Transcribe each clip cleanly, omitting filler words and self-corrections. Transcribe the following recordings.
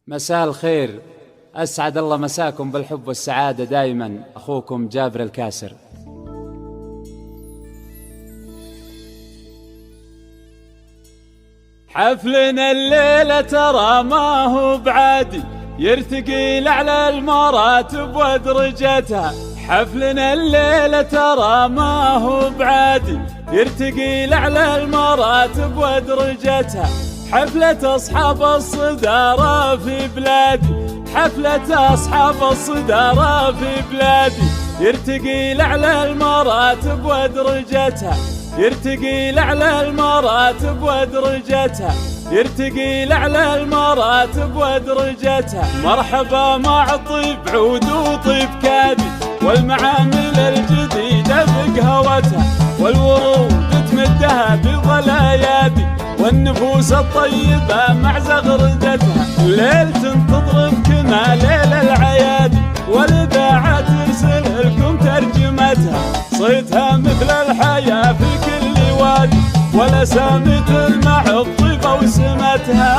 مساء الخير، أسعد الله مساكم بالحب والسعادة دائما. أخوكم جابر الكاسر. حفلنا الليلة ترى ما هو بعادي، يرتقي لأعلى المراتب ودرجتها. حفلنا الليلة ترى ما هو بعادي، يرتقي لأعلى المراتب ودرجتها. حفلة أصحاب الصدارة في بلادي، حفلة أصحاب الصدارة في بلادي، يرتقي لأعلى المراتب ودرجتها. يرتقي لأعلى المراتب ودرجتها، يرتقي لأعلى المراتب ودرجتها. مرحبا مع طيب عود وطيب كادي، والمعامل الجديدة بقهوتها، والورود تمدها بظل ايادي، والنفوس الطيبة مع زغردتها. الليل تنتظر كما ليل العيادي، والإذاعة ترسل لكم ترجمتها. صيتها مثل الحياة في كل وادي، والأسامي تلمع الطيبة وسمتها.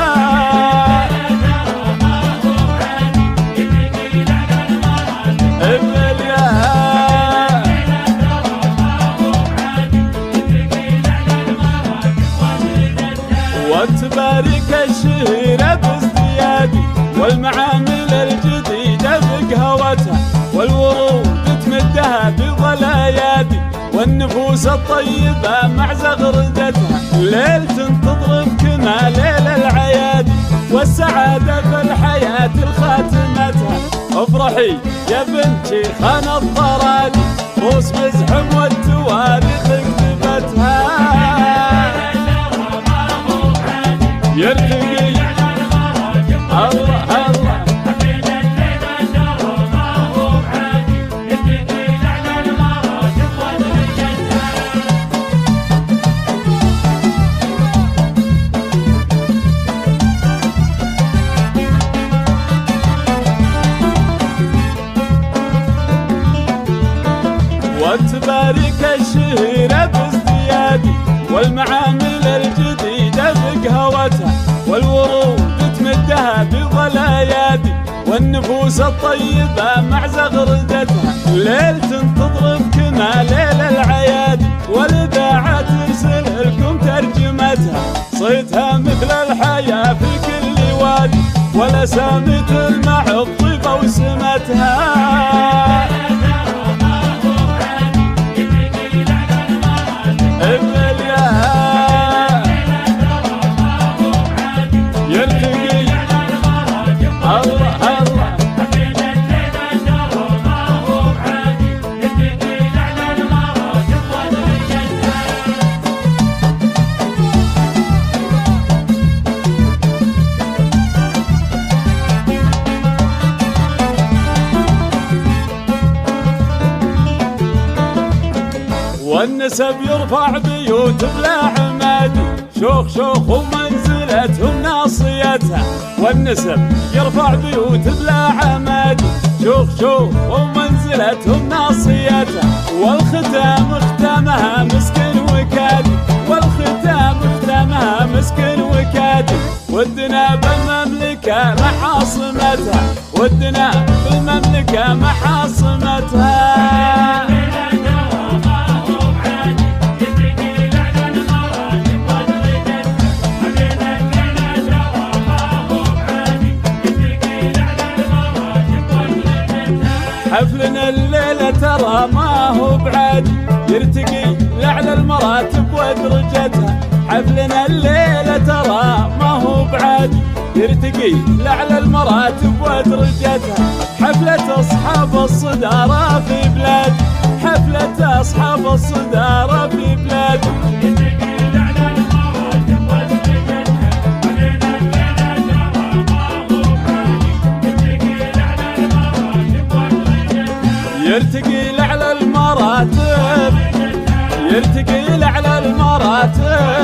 وتبارك الشهيرة بازديادي، والمعامل الجديدة بقهوتها، والورود تمدها بظل ايادي، والنفوس الطيبة مع زغردتها. الليل تنتظر كما ليل العيادي، والسعادة في الحياة الخاتمتها. افرحي يا بنتي خان الضرادي، روس مزحم والتواريخ كتبتها. يرتقي الله الله وتبارك الشهيرة بازديادي، والمعامل الجديدة بقهوتها، والورود تمدها بظل ايادي، والنفوس الطيبة مع زغردتها. الليل تنتظر كما ليل العيادي، والإذاعة ترسل لكم ترجمتها. صيتها مثل الحياة في كل وادي، والأسامي تلمع الطيبة وسمتها. والنسب يرفع بيوت بلا عمادي، شوخ شوخ ومنزلتهم ناصيتها. والنسب يرفع بيوت بلا عمادي، شوخ شوخ ومنزلتهم ناصيتها. والختام ختامها مسكن وكادي، والختام ختامها مسكن وكادي. ودنا بالمملكة مع عاصمتها، ودنا بالمملكة مع عاصمتها. حفلنا الليلة ترى ما هو بعادي، يرتقي لأعلى المراتب ودرجتها. حفلنا الليلة ترى ما هو بعادي، يرتقي لأعلى المراتب ودرجتها. حفلة أصحاب الصدارة في بلادي، حفلة أصحاب الصدارة في بلادي. يرتقي لأعلى المراتب، يرتقي لأعلى المراتب.